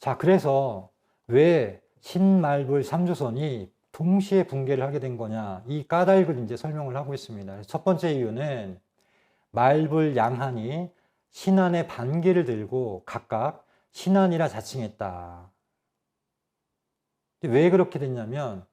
자, 그래서 왜 신말불 3조선이 동시에 붕괴를 하게 된 거냐, 이 까닭을 이제 설명을 하고 있습니다. 첫 번째 이유는 말불 양한이 신한의 반기를 들고 각각 신한이라 자칭했다. 왜 그렇게 됐냐면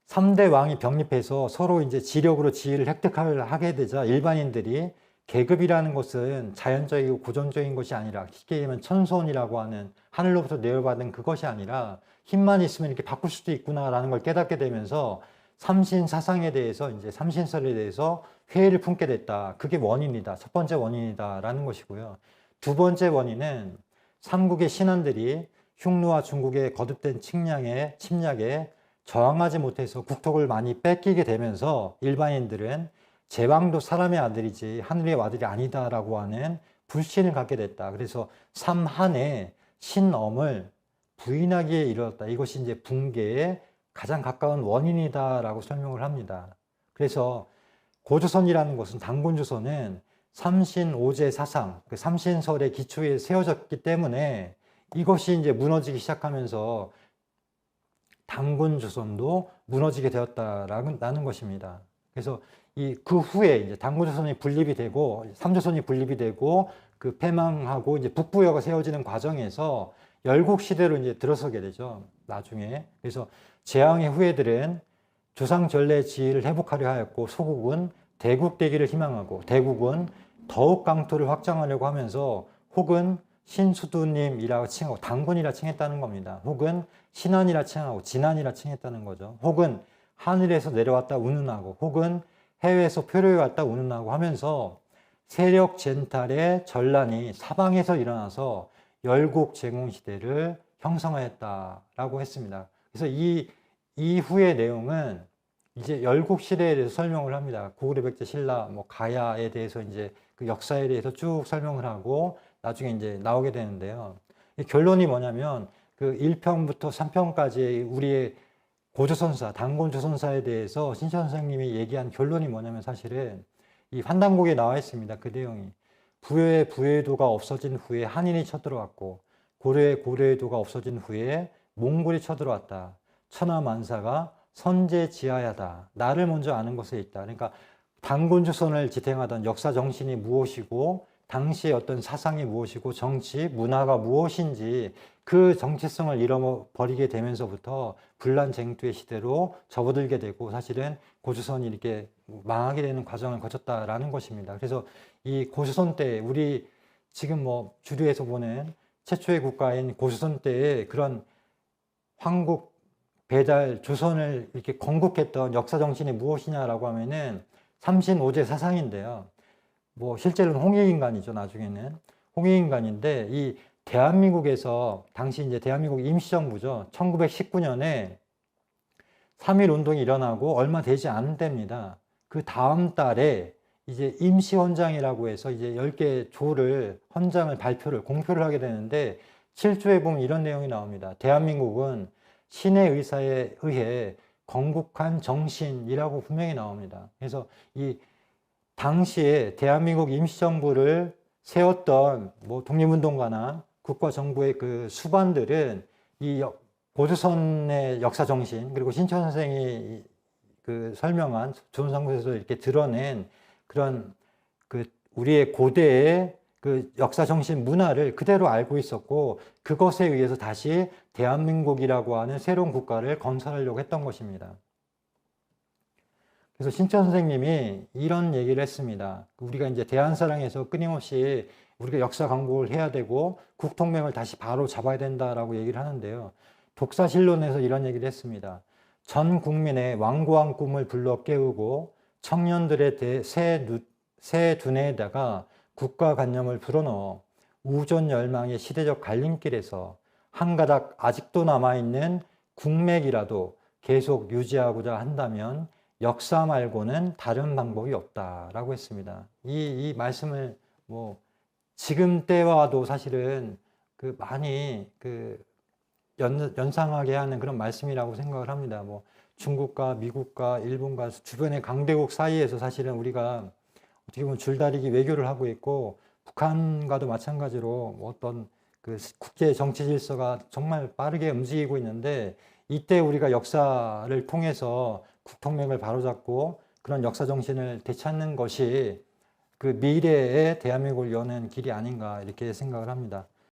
3대 왕이 병립해서 서로 이제 지력으로 지위를 획득하게 되자 일반인들이 계급이라는 것은 자연적이고 고정적인 것이 아니라 쉽게 얘기하면 천손이라고 하는 하늘로부터 내려받은 그것이 아니라 힘만 있으면 이렇게 바꿀 수도 있구나라는 걸 깨닫게 되면서 삼신 사상에 대해서 이제 삼신설에 대해서 회의를 품게 됐다. 그게 원인이다. 첫 번째 원인이다라는 것이고요. 두 번째 원인은 삼국의 신한들이 흉노와 중국의 거듭된 침략에 저항하지 못해서 국토를 많이 뺏기게 되면서 일반인들은 제왕도 사람의 아들이지 하늘의 아들이 아니다라고 하는 불신을 갖게 됐다. 그래서 삼한의 신엄을 부인하기에 이르렀다. 이것이 이제 붕괴의 가장 가까운 원인이다라고 설명을 합니다. 그래서 고조선이라는 것은 단군조선은 삼신오제 사상, 그 삼신설의 기초에 세워졌기 때문에 이것이 이제 무너지기 시작하면서 단군조선도 무너지게 되었다라는 것입니다. 그래서 그 후에 이제 단군조선이 분립이 되고 삼조선이 분립이 되고 그 패망하고 이제 북부여가 세워지는 과정에서 열국시대로 이제 들어서게 되죠. 나중에. 그래서 재앙의 후예들은 조상 전래 지위를 회복하려 하였고 소국은 대국되기를 희망하고 대국은 더욱 강토를 확장하려고 하면서 혹은 신수두님이라고 칭하고 단군이라 칭했다는 겁니다. 혹은 신한이라 칭하고 진한이라 칭했다는 거죠. 혹은 하늘에서 내려왔다 운운하고 혹은 해외에서 표류해 왔다 운운하고 하면서 세력 젠탈의 전란이 사방에서 일어나서 열국 제공 시대를 형성하였다라고 했습니다. 그래서 이 이후의 내용은 이제 열국 시대에 대해서 설명을 합니다. 고구려 백제 신라 뭐 가야에 대해서 이제 그 역사에 대해서 쭉 설명을 하고 나중에 이제 나오게 되는데요. 결론이 뭐냐면 그 1편부터 3편까지 우리의 고조선사, 단곤조선사에 대해서 신천 선생님이 얘기한 결론이 뭐냐면 사실은 이 환단곡에 나와 있습니다. 그 내용이. 부여의 부여도가 없어진 후에 한인이 쳐들어왔고 고려의 고려도가 없어진 후에 몽골이 쳐들어왔다. 천하만사가 선제지하야다. 나를 먼저 아는 것에 있다. 그러니까 단곤조선을 지탱하던 역사 정신이 무엇이고 당시의 어떤 사상이 무엇이고 정치, 문화가 무엇인지 그 정체성을 잃어버리게 되면서부터 분란쟁투의 시대로 접어들게 되고 사실은 고조선이 이렇게 망하게 되는 과정을 거쳤다라는 것입니다. 그래서 이 고조선 때 우리 지금 뭐 주류에서 보는 최초의 국가인 고조선 때의 그런 황국 배달 조선을 이렇게 건국했던 역사 정신이 무엇이냐라고 하면은 삼신오제 사상인데요. 뭐 실제로는 홍익인간이죠. 나중에는 홍익인간인데 이 대한민국에서 당시 이제 대한민국 임시정부죠. 1919년에 3.1 운동이 일어나고 얼마 되지 않은 때입니다. 그 다음 달에 이제 임시헌장이라고 해서 이제 10개 조를 헌장을 공표를 하게 되는데 7조에 보면 이런 내용이 나옵니다. 대한민국은 신의 의사에 의해 건국한 정신이라고 분명히 나옵니다. 그래서 이 당시에 대한민국 임시정부를 세웠던 뭐 독립운동가나 국가정부의 그 수반들은 이 고조선의 역사 정신 그리고 신천 선생이 그 설명한 조선삼국에서 이렇게 드러낸 그런 그 우리의 고대의 그 역사 정신 문화를 그대로 알고 있었고 그것에 의해서 다시 대한민국이라고 하는 새로운 국가를 건설하려고 했던 것입니다. 그래서 신천 선생님이 이런 얘기를 했습니다. 우리가 이제 대한사랑에서 끊임없이 우리가 역사 강국을 해야 되고 국통명을 다시 바로 잡아야 된다라고 얘기를 하는데요. 독사실론에서 이런 얘기를 했습니다. 전 국민의 완고한 꿈을 불러 깨우고 청년들의 새 두뇌에다가 국가관념을 불어넣어 우존열망의 시대적 갈림길에서 한 가닥 아직도 남아있는 국맥이라도 계속 유지하고자 한다면 역사 말고는 다른 방법이 없다라고 했습니다. 이 말씀을 뭐 지금 때와도 사실은 그 많이 그 연상하게 하는 그런 말씀이라고 생각을 합니다. 뭐 중국과 미국과 일본과 주변의 강대국 사이에서 사실은 우리가 어떻게 보면 줄다리기 외교를 하고 있고 북한과도 마찬가지로 어떤 그 국제 정치 질서가 정말 빠르게 움직이고 있는데 이때 우리가 역사를 통해서 국통맥을 바로잡고 그런 역사 정신을 되찾는 것이 그 미래의 대한민국을 여는 길이 아닌가 이렇게 생각을 합니다.